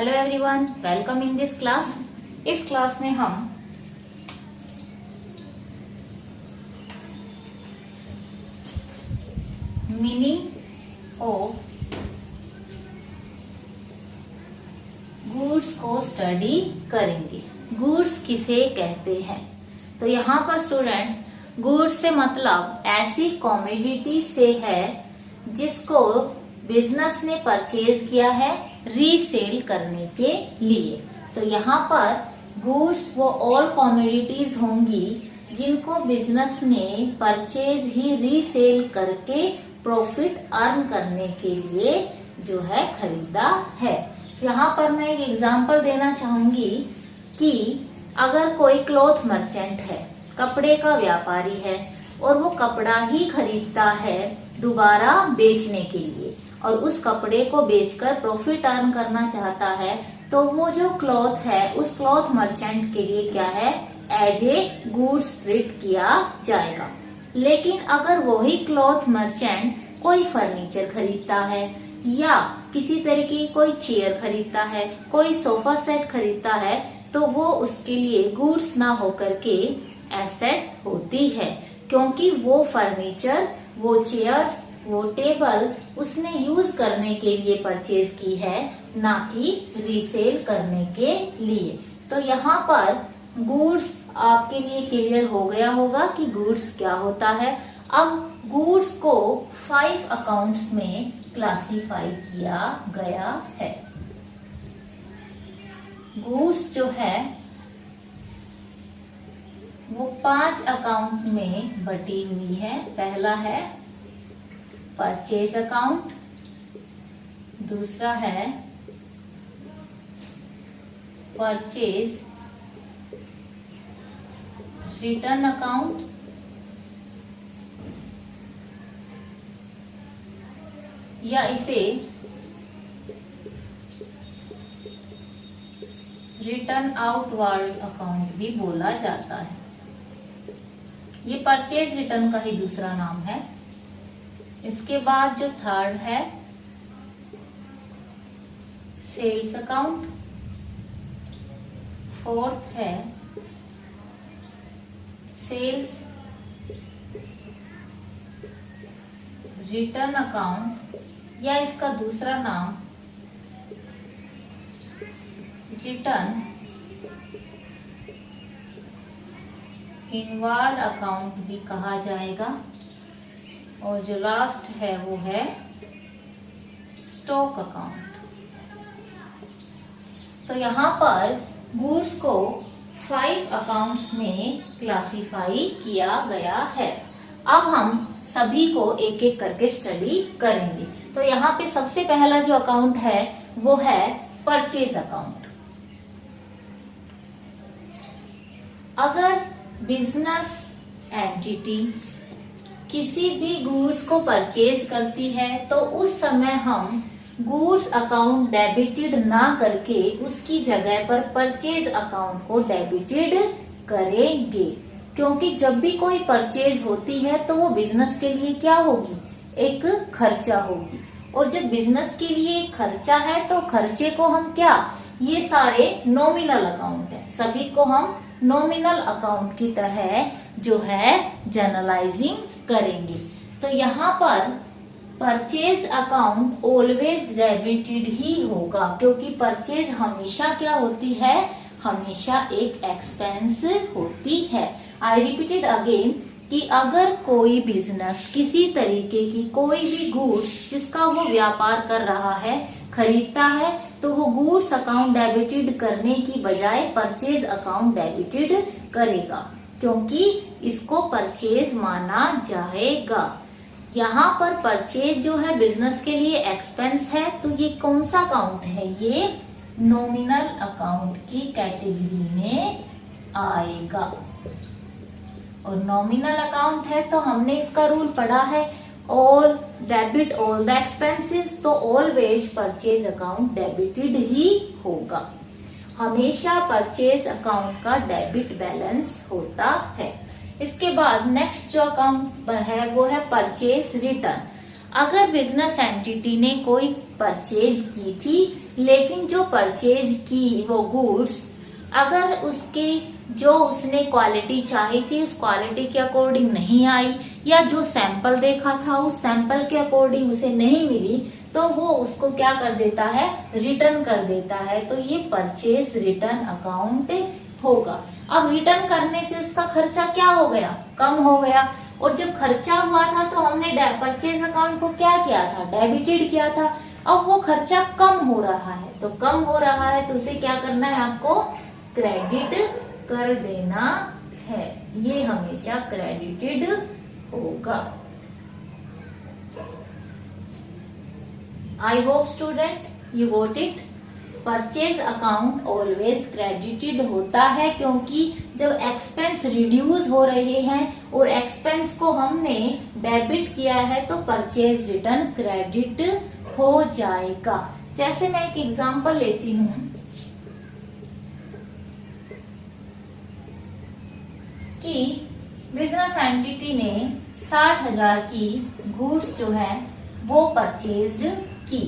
Hello everyone, welcome in this class. इस class में हम मीनिंग ऑफ गुड्स को स्टडी करेंगे। गुड्स किसे कहते हैं? तो यहाँ पर स्टूडेंट्स, गुड्स से मतलब ऐसी कमोडिटी से है जिसको बिजनेस ने परचेज किया है रीसेल करने के लिए। तो यहाँ पर गुड्स वो ऑल कमोडिटीज होंगी जिनको बिजनेस ने परचेज ही रीसेल करके प्रॉफिट अर्न करने के लिए जो है खरीदा है। यहाँ पर मैं एक एग्जांपल देना चाहूंगी कि अगर कोई क्लॉथ मर्चेंट है, कपड़े का व्यापारी है और वो कपड़ा ही खरीदता है दोबारा बेचने के लिए और उस कपड़े को बेचकर प्रॉफिट अर्न करना चाहता है, तो वो जो क्लॉथ है उस क्लॉथ मर्चेंट के लिए क्या है, एज ए गुड्स ट्रीट किया जाएगा। लेकिन अगर वही क्लॉथ मर्चेंट कोई फर्नीचर खरीदता है या किसी तरह की कोई चेयर खरीदता है, कोई सोफा सेट खरीदता है, तो वो उसके लिए गुड्स ना होकर के एसेट होती है, क्योंकि वो फर्नीचर, वो चेयर्स, वो टेबल उसने यूज करने के लिए परचेज की है, ना कि रीसेल करने के लिए। तो यहाँ पर गुड्स आपके लिए क्लियर हो गया होगा कि गुड्स क्या होता है। अब गुड्स को 5 अकाउंट्स में क्लासिफाई किया गया है। गुड्स जो है वो 5 अकाउंट में बटी हुई है। पहला है परचेज अकाउंट, दूसरा है परचेज रिटर्न अकाउंट, या इसे रिटर्न आउटवर्ड अकाउंट भी बोला जाता है। ये परचेज रिटर्न का ही दूसरा नाम है। इसके बाद जो थर्ड है सेल्स अकाउंट, फोर्थ है सेल्स रिटर्न अकाउंट, या इसका दूसरा नाम रिटर्न इनवर्ड अकाउंट भी कहा जाएगा। और जो लास्ट है वो है स्टॉक अकाउंट। तो यहाँ पर गुड्स को 5 अकाउंट्स में क्लासिफाई किया गया है। अब हम सभी को एक एक करके स्टडी करेंगे। तो यहाँ पे सबसे पहला जो अकाउंट है वो है परचेज अकाउंट। अगर बिजनेस एंटिटी किसी भी गुड्स को परचेज करती है तो उस समय हम गुड्स अकाउंट डेबिटेड ना करके उसकी जगह पर परचेज अकाउंट को डेबिटेड करेंगे, क्योंकि जब भी कोई परचेज होती है तो वो बिजनेस के लिए क्या होगी, एक खर्चा होगी। और जब बिजनेस के लिए एक खर्चा है तो खर्चे को हम क्या, ये सारे नॉमिनल अकाउंट है, सभी को हम नॉमिनल अकाउंट की तरह जो है जनरलाइजिंग करेंगे। तो यहाँ पर परचेज अकाउंट ऑलवेज डेबिटेड ही होगा, क्योंकि परचेज हमेशा क्या होती है, हमेशा एक एक्सपेंस होती है। आई रिपीटेड अगेन कि अगर कोई बिजनेस किसी तरीके की कोई भी गुड्स जिसका वो व्यापार कर रहा है खरीदता है, तो वो गुड्स अकाउंट डेबिटेड करने की बजाय परचेज अकाउंट डेबिटेड करेगा, क्योंकि इसको परचेज माना जाएगा। यहाँ पर परचेज जो है बिजनेस के लिए एक्सपेंस है, तो ये कौन सा अकाउंट है, ये नॉमिनल अकाउंट की कैटेगरी में आएगा। और नॉमिनल अकाउंट है तो हमने इसका रूल पढ़ा है, all debit all the expenses, तो ऑलवेज परचेज अकाउंट डेबिटेड ही होगा। हमेशा परचेज अकाउंट का डेबिट बैलेंस होता है। इसके बाद नेक्स्ट जो अकाउंट है वो है परचेज रिटर्न। अगर बिजनेस एंटिटी ने कोई परचेज की थी लेकिन जो परचेज की वो गुड्स अगर उसकी जो उसने क्वालिटी चाही थी उस क्वालिटी के अकॉर्डिंग नहीं आई, या जो सैंपल देखा था उस सैंपल के अकॉर्डिंग उसे नहीं मिली, तो वो उसको क्या कर देता है, रिटर्न कर देता है। तो ये परचेज रिटर्न अकाउंट होगा। अब रिटर्न करने से उसका खर्चा क्या हो गया, कम हो गया। और जब खर्चा हुआ था तो हमने परचेज अकाउंट को क्या किया था, डेबिटेड किया था। अब वो खर्चा कम हो रहा है, तो कम हो रहा है तो उसे क्या करना है, आपको क्रेडिट कर देना है। ये हमेशा क्रेडिटेड होगा। I hope student you got it. Purchase account always credited होता है, क्योंकि जब एक्सपेंस रिड्यूस हो रहे हैं और एक्सपेंस को हमने डेबिट किया है तो परचेज रिटर्न क्रेडिट हो जाएगा। जैसे मैं एक एग्जांपल लेती हूँ कि बिजनेस एंटिटी ने 60,000 की गुड्स जो है वो परचेज्ड की।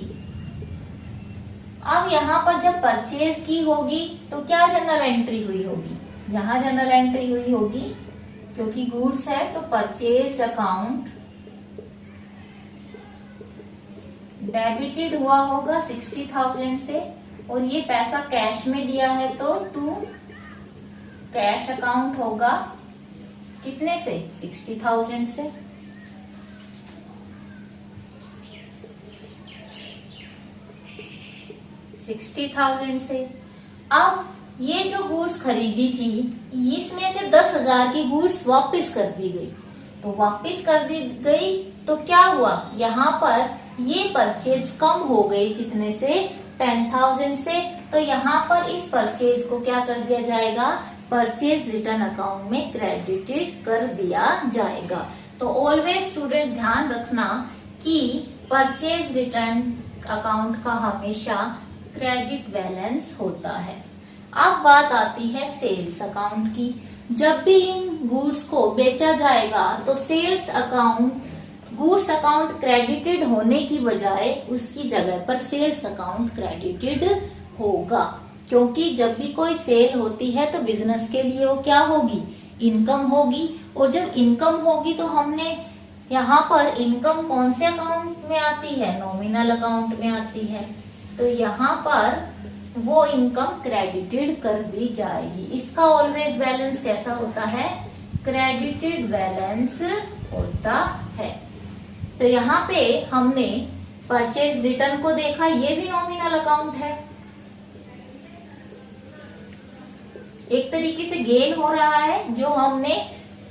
अब यहाँ पर जब परचेज की होगी तो क्या जनरल एंट्री हुई होगी, यहाँ जनरल एंट्री हुई होगी, क्योंकि गुड्स है तो परचेज अकाउंट डेबिटेड हुआ होगा 60,000 से, और ये पैसा कैश में दिया है तो टू कैश अकाउंट होगा कितने से, 60,000 से। अब ये जो गुड्स खरीदी थी इसमें से 10,000 की गुड्स वापस कर दी गई, तो वापस कर दी गई तो क्या हुआ, यहाँ पर ये परचेज कम हो गई कितने से, 10,000 से। तो यहाँ पर इस परचेज को क्या कर दिया जाएगा, परचेज रिटर्न अकाउंट में क्रेडिटेड कर दिया जाएगा। तो ऑलवेज स्टूडेंट ध्यान रखना कि परचेज रिटर्न अकाउंट का हमेशा क्रेडिट बैलेंस होता है। अब बात आती है सेल्स अकाउंट की। जब भी इन गुड्स को बेचा जाएगा तो sales account, goods account credited होने की बजाय उसकी जगह पर सेल्स अकाउंट क्रेडिटेड होगा, क्योंकि जब भी कोई सेल होती है तो बिजनेस के लिए वो क्या होगी, इनकम होगी। और जब इनकम होगी तो हमने यहाँ पर इनकम कौन से अकाउंट में आती है, नॉमिनल अकाउंट में आती है, तो यहाँ पर वो इनकम क्रेडिटेड कर दी जाएगी। इसका ऑलवेज बैलेंस कैसा होता है, क्रेडिटेड बैलेंस होता है। तो यहाँ पे हमने परचेज रिटर्न को देखा, ये भी नॉमिनल अकाउंट है, एक तरीके से गेन हो रहा है, जो हमने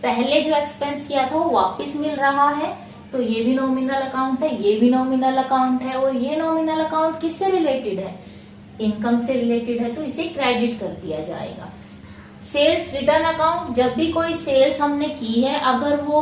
पहले जो एक्सपेंस किया था वो वापस मिल रहा है, तो ये भी नॉमिनल अकाउंट है, ये भी नॉमिनल अकाउंट है। और ये नॉमिनल अकाउंट किससे रिलेटेड है, इनकम से रिलेटेड है, तो इसे क्रेडिट कर दिया जाएगा। सेल्स रिटर्न अकाउंट, जब भी कोई सेल्स हमने की है अगर वो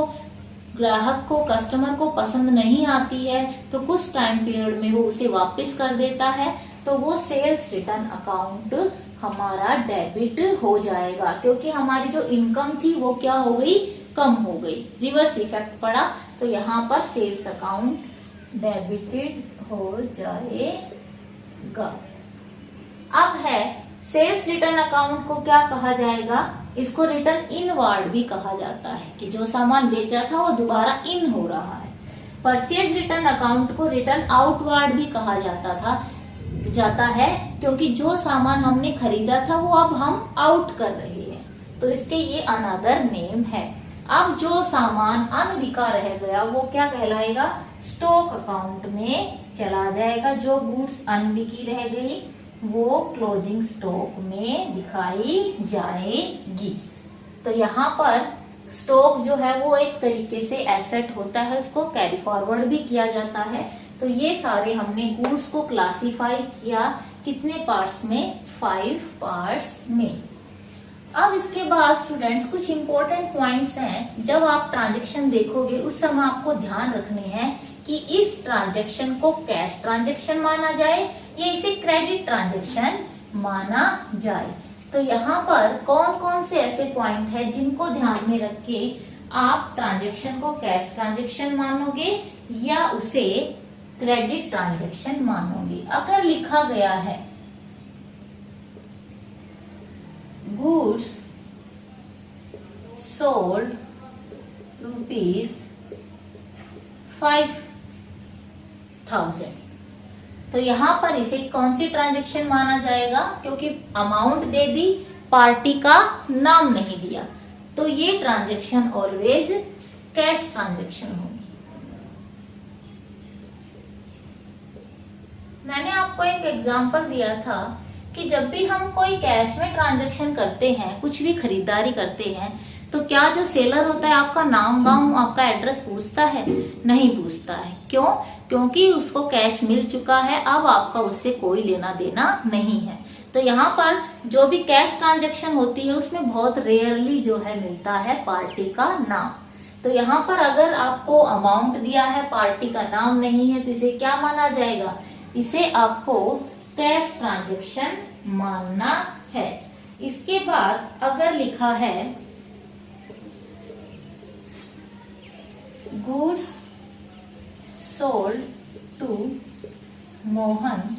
ग्राहक को, कस्टमर को पसंद नहीं आती है तो कुछ टाइम पीरियड में वो उसे वापस कर देता है, तो वो सेल्स रिटर्न अकाउंट हमारा डेबिट हो जाएगा, क्योंकि हमारी जो इनकम थी वो क्या हो गई, कम हो गई, रिवर्स इफेक्ट पड़ा। तो यहाँ पर सेल्स अकाउंट डेबिटेड हो जाएगा। अब है सेल्स रिटर्न अकाउंट को क्या कहा जाएगा, इसको रिटर्न इनवार्ड भी कहा जाता है, कि जो सामान बेचा था वो दोबारा इन हो रहा है। परचेज रिटर्न अकाउंट को रिटर्न आउटवार्ड भी कहा जाता है, क्योंकि जो सामान हमने खरीदा था वो अब हम आउट कर रहे हैं, तो इसके ये अनदर नेम है। अब जो सामान अनबिका रह गया वो क्या कहलाएगा, स्टॉक अकाउंट में चला जाएगा। जो गुड्स अनबिकी रह गई वो क्लोजिंग स्टॉक में दिखाई जाएगी। तो यहाँ पर स्टॉक जो है वो एक तरीके से एसेट होता है, उसको कैरी फॉरवर्ड भी किया जाता है। तो ये सारे हमने गुड्स को क्लासिफाई किया कितने पार्ट्स में, 5 पार्ट्स में। अब इसके बाद स्टूडेंट्स कुछ इंपॉर्टेंट पॉइंट्स हैं, जब आप ट्रांजैक्शन देखोगे उस समय आपको ध्यान रखने हैं कि इस ट्रांजैक्शन को कैश ट्रांजैक्शन माना जाए या इसे क्रेडिट ट्रांजैक्शन माना जाए। तो यहाँ पर कौन कौन से ऐसे पॉइंट है जिनको ध्यान में रख के आप ट्रांजैक्शन को कैश ट्रांजैक्शन मानोगे या उसे क्रेडिट ट्रांजैक्शन मानोगे। अगर लिखा गया है गुड्स सोल्ड ₹5,000, तो यहां पर इसे कौन सी ट्रांजैक्शन माना जाएगा? क्योंकि अमाउंट दे दी, पार्टी का नाम नहीं दिया, तो ये ट्रांजैक्शन ऑलवेज कैश ट्रांजैक्शन होगी। मैंने आपको एक एग्जांपल दिया था कि जब भी हम कोई कैश में ट्रांजैक्शन करते हैं, कुछ भी खरीदारी करते हैं, तो क्या जो सेलर होता है आपका नाम गांव आपका एड्रेस पूछता है? नहीं पूछता है। क्यों? क्योंकि उसको कैश मिल चुका है, अब आपका उससे कोई लेना देना नहीं है। तो यहाँ पर जो भी कैश ट्रांजैक्शन होती है उसमें बहुत रेयरली जो है मिलता है पार्टी का नाम। तो यहाँ पर अगर आपको अमाउंट दिया है, पार्टी का नाम नहीं है, तो इसे क्या माना जाएगा? इसे आपको कैश ट्रांजैक्शन मानना है। इसके बाद अगर लिखा है goods sold to Mohan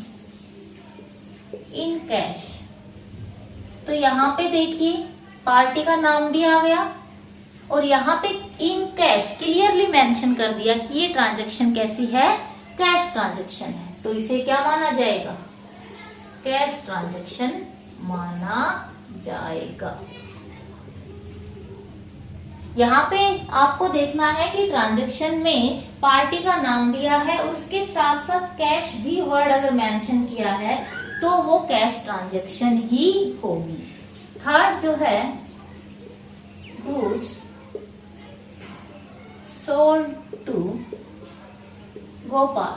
in cash, तो यहाँ पे देखिए पार्टी का नाम भी आ गया और यहाँ पे इन कैश क्लियरली मेंशन कर दिया कि ये ट्रांजैक्शन कैसी है? कैश ट्रांजैक्शन है। तो इसे क्या माना जाएगा? कैश ट्रांजैक्शन माना जाएगा। यहाँ पे आपको देखना है कि ट्रांजैक्शन में पार्टी का नाम दिया है, उसके साथ साथ कैश भी वर्ड अगर मेंशन किया है तो वो कैश ट्रांजैक्शन ही होगी। थर्ड जो है गुड्स सोल्ड टू गोपाल,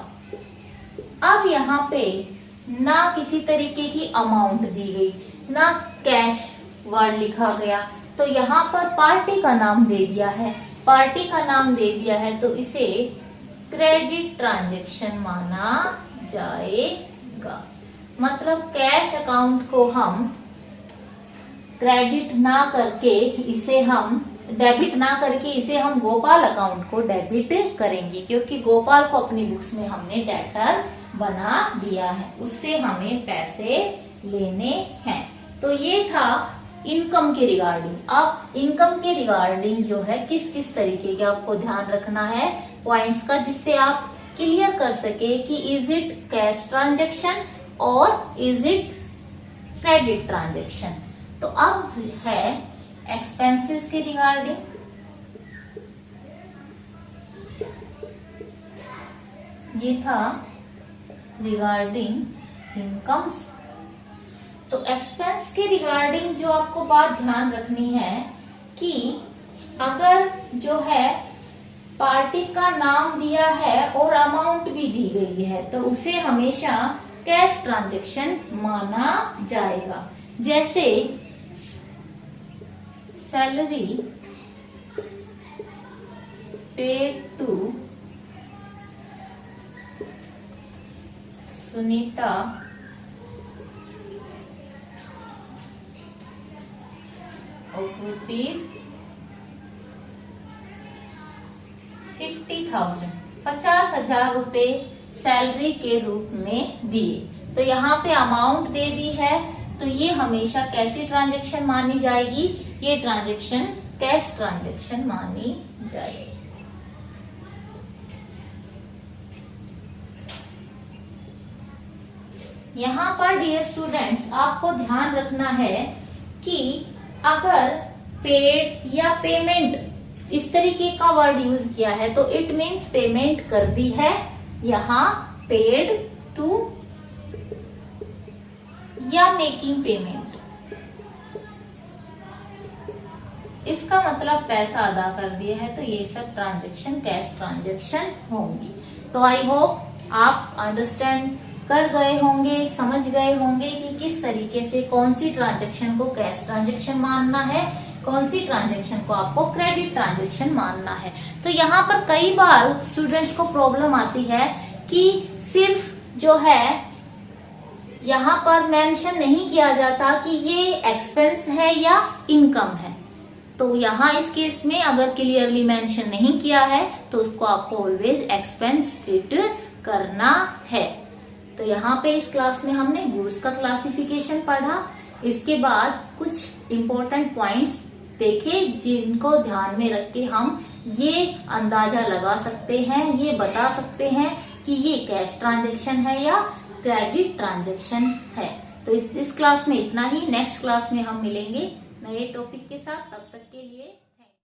अब यहाँ पे ना किसी तरीके की अमाउंट दी गई, ना कैश वर्ड लिखा गया, तो यहाँ पर पार्टी का नाम दे दिया है। पार्टी का नाम दे दिया है तो इसे क्रेडिट ट्रांजैक्शन माना जाएगा। मतलब कैश अकाउंट को हम क्रेडिट ना करके इसे हम डेबिट ना करके इसे हम गोपाल अकाउंट को डेबिट करेंगे, क्योंकि गोपाल को अपनी बुक्स में हमने डेटर बना दिया है, उससे हमें पैसे लेने हैं। तो ये था इनकम के रिगार्डिंग। अब इनकम के रिगार्डिंग जो है किस किस तरीके के आपको ध्यान रखना है पॉइंट्स का, जिससे आप क्लियर कर सके कि इज इट कैश ट्रांजैक्शन और इज इट क्रेडिट ट्रांजैक्शन। तो अब है एक्सपेंसेस के रिगार्डिंग। ये था रिगार्डिंग इनकम्स। तो एक्सपेंस के रिगार्डिंग जो आपको बात ध्यान रखनी है कि अगर जो है पार्टी का नाम दिया है और अमाउंट भी दी गई है तो उसे हमेशा कैश ट्रांजैक्शन माना जाएगा। जैसे salary paid to Sunita of ₹50,000, 50,000 रुपए सैलरी के रूप में दिए। तो यहाँ पे अमाउंट दे दी है, तो ये हमेशा कैसी ट्रांजैक्शन मानी जाएगी? ये ट्रांजैक्शन कैश ट्रांजैक्शन मानी जाएगी। यहाँ पर डियर स्टूडेंट्स आपको ध्यान रखना है कि अगर पेड या पेमेंट इस तरीके का वर्ड यूज किया है तो इट मीन्स पेमेंट कर दी है। यहाँ पेड टू या मेकिंग पेमेंट, इसका मतलब पैसा अदा कर दिया है, तो ये सब ट्रांजैक्शन कैश ट्रांजैक्शन होंगी। तो आई होप आप अंडरस्टैंड कर गए होंगे, समझ गए होंगे कि किस तरीके से कौन सी ट्रांजैक्शन को कैश ट्रांजैक्शन मानना है, कौन सी ट्रांजैक्शन को आपको क्रेडिट ट्रांजैक्शन मानना है। तो यहाँ पर कई बार स्टूडेंट्स को प्रॉब्लम आती है कि सिर्फ जो है यहाँ पर मेंशन नहीं किया जाता कि ये एक्सपेंस है या इनकम है। तो यहाँ इस केस में अगर क्लियरली मेंशन नहीं किया है तो उसको आपको ऑलवेज एक्सपेंस ट्रीट करना है। तो यहाँ पे इस क्लास में हमने गुड्स का क्लासिफिकेशन पढ़ा। इसके बाद कुछ इम्पोर्टेंट पॉइंट्स देखे जिनको ध्यान में रख के हम ये अंदाजा लगा सकते हैं, ये बता सकते हैं कि ये कैश ट्रांजैक्शन है या क्रेडिट ट्रांजैक्शन है। तो इस क्लास में इतना ही। नेक्स्ट क्लास में हम मिलेंगे नए टॉपिक के साथ। तब तक